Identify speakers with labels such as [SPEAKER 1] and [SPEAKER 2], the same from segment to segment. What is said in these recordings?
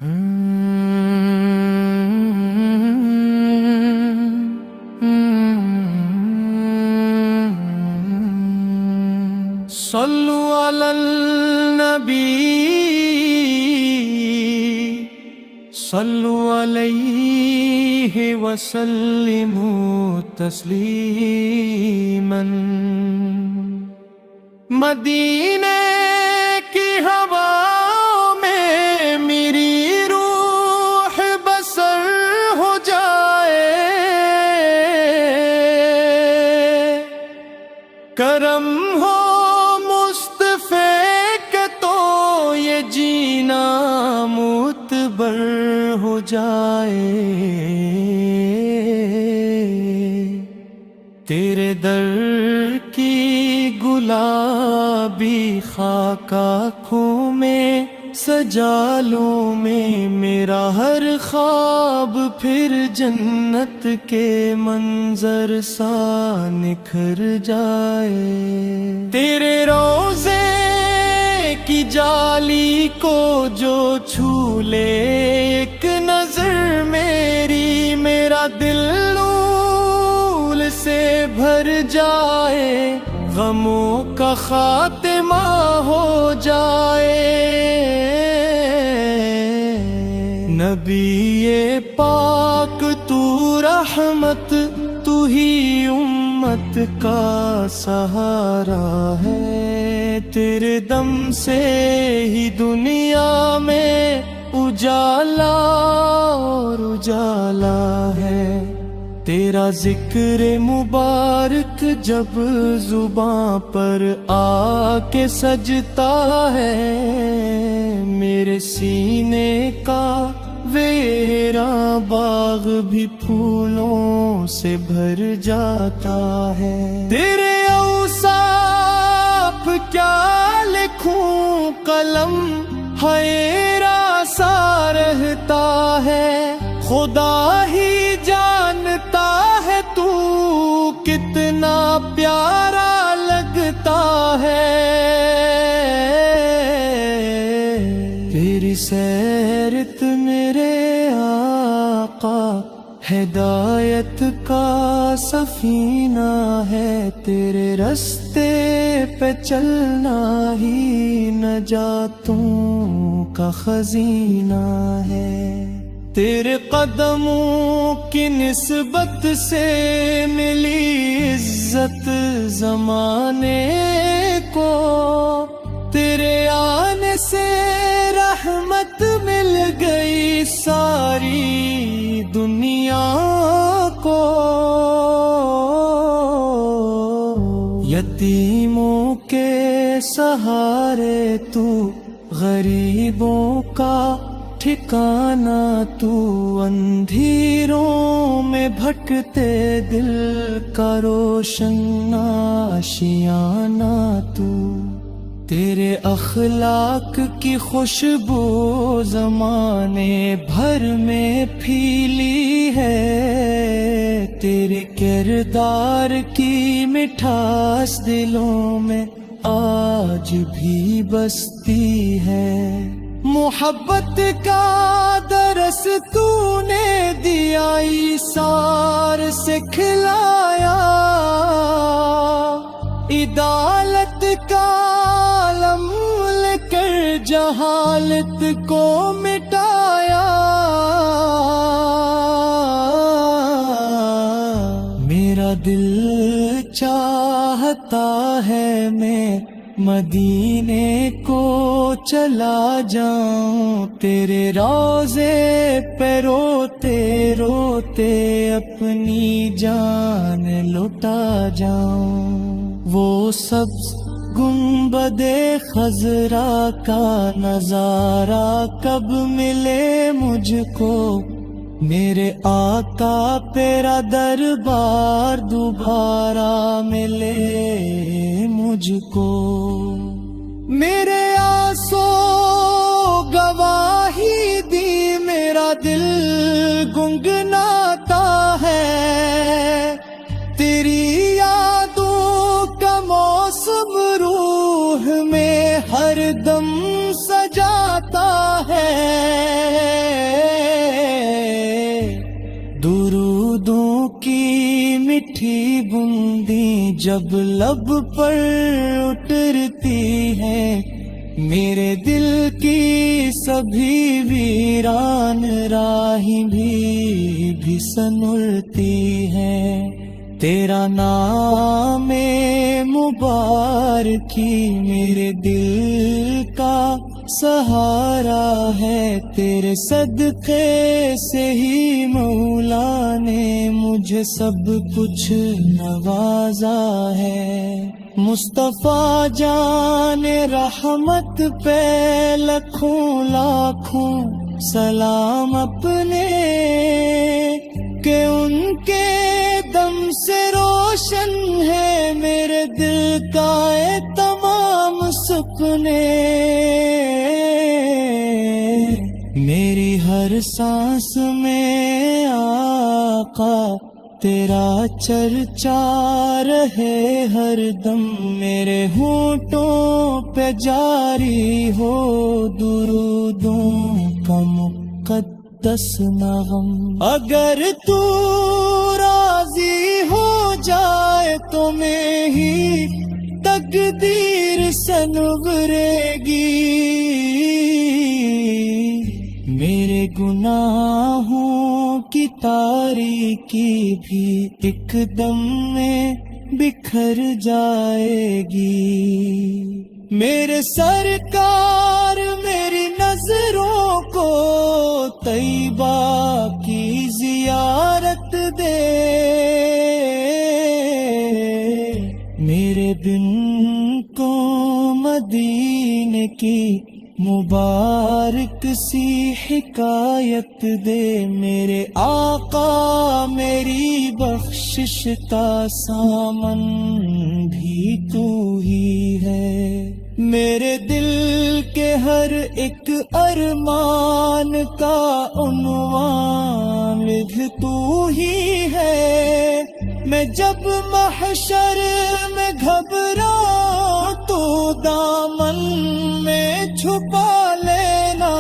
[SPEAKER 1] صلوا علی النبی صلوا علیہ وسلموا تسلیما۔ مدینے کی ہوا میں میری روح بسر ہو جائے، کرم ہو مصطفیٰ کا تو یہ جینا معتبر ہو جائے۔ تیرے در کی گلابی خاک آنکھوں میں سجا لوں میں، میرا ہر خواب پھر جنت کے منظر سا نکھر جائے۔ تیرے روضے کی جالی کو جو چھو لے ایک نظر میری، میرا دل نور سے بھر جائے، غموں کا خاتمہ ہو جائے۔ نبی پاک تو رحمت، تو ہی امت کا سہارا ہے، تیرے دم سے ہی دنیا میں اجالا اور اجالا ہے۔ تیرا ذکر مبارک جب زباں پر آ کے سجتا ہے، میرے سینے کا ویراں باغ بھی پھولوں سے بھر جاتا ہے۔ تیرے اوصاف کیا لکھوں، قلم حیران سا رہتا ہے، خدا ہی جانتا ہے تو کتنا پیارا لگتا ہے۔ تیری سیرت میرے آقا ہدایت کا سفینہ ہے، تیرے رستے پہ چلنا ہی نجاتوں کا خزینہ ہے۔ تیرے قدموں کی نسبت سے ملی عزت زمانے کو، تیرے آنے سے رحمت مل گئی ساری دنیا کو۔ یتیموں کے سہارے تو، غریبوں کا ٹھکانہ تو، اندھیروں میں بھٹکتے دل کا روشن آشیانہ تو۔ تیرے اخلاق کی خوشبو زمانے بھر میں پھیلی ہے، تیرے کردار کی مٹھاس دلوں میں آج بھی بستی ہے۔ محبت کا درس تو نے دیا، ایثار سے کھلایا، عدالت کا علم لے کر جہالت کو مٹایا۔ میرا دل چاہتا ہے میں مدینے کو چلا جاؤں، تیرے روضے پہ روتے روتے اپنی جان لٹا جاؤں۔ وہ سبز گنبد خضرا کا نظارہ کب ملے مجھ کو، میرے آقا تیرا دربار دوبارہ ملے مجھ کو۔ میرے آنسو گواہی دی، میرا دل گنگناتا ہے، تیری یادوں کا موسم روح میں ہر دم سجاتا ہے۔ میٹھی بوندی جب لب پر اترتی ہے، میرے دل کی سبھی ویران راہیں بھی سنورتی ہے۔ تیرا نام مبارکی میرے دل کا سہارا ہے، تیرے صدقے سے ہی مولا نے مجھے سب کچھ نوازا ہے۔ مصطفیٰ جان رحمت پہ لکھوں لاکھوں سلام اپنے، کہ ان کے دم سے روشن ہے میرے دل کا اے تمام سپنے۔ میری ہر سانس میں آقا تیرا چرچا رہے ہر دم، میرے ہونٹوں پہ جاری ہو درودوں کا مقدس نغم۔ اگر تو راضی ہو جائے تو میں ہی تقدیر سنورے گی، میرے گناہوں کی تاریکی بھی ایک دم میں بکھر جائے گی۔ میرے سرکار میری نظروں کو طیبہ کی زیارت دے، میرے دن کو مدینے کی مبارک سی حکایت دے، میرے آقا میری بخشش کا سامن بھی تو ہی ہے، میرے دل کے ہر ایک ارمان کا عنوان بھی تو ہی ہے۔ میں جب محشر میں گھبراؤں تو دامن میں چھپا لینا،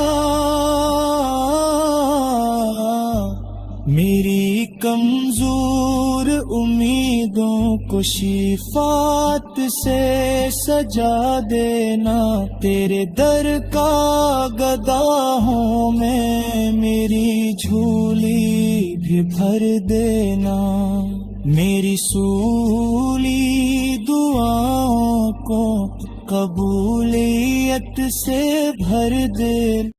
[SPEAKER 1] میری کمزور امیدوں کو شفاعت سے سجا دینا، تیرے در کا گدا ہوں میں میری جھولی بھی بھر دینا، میری سولی دعاؤں کو قبولیت سے بھر دے۔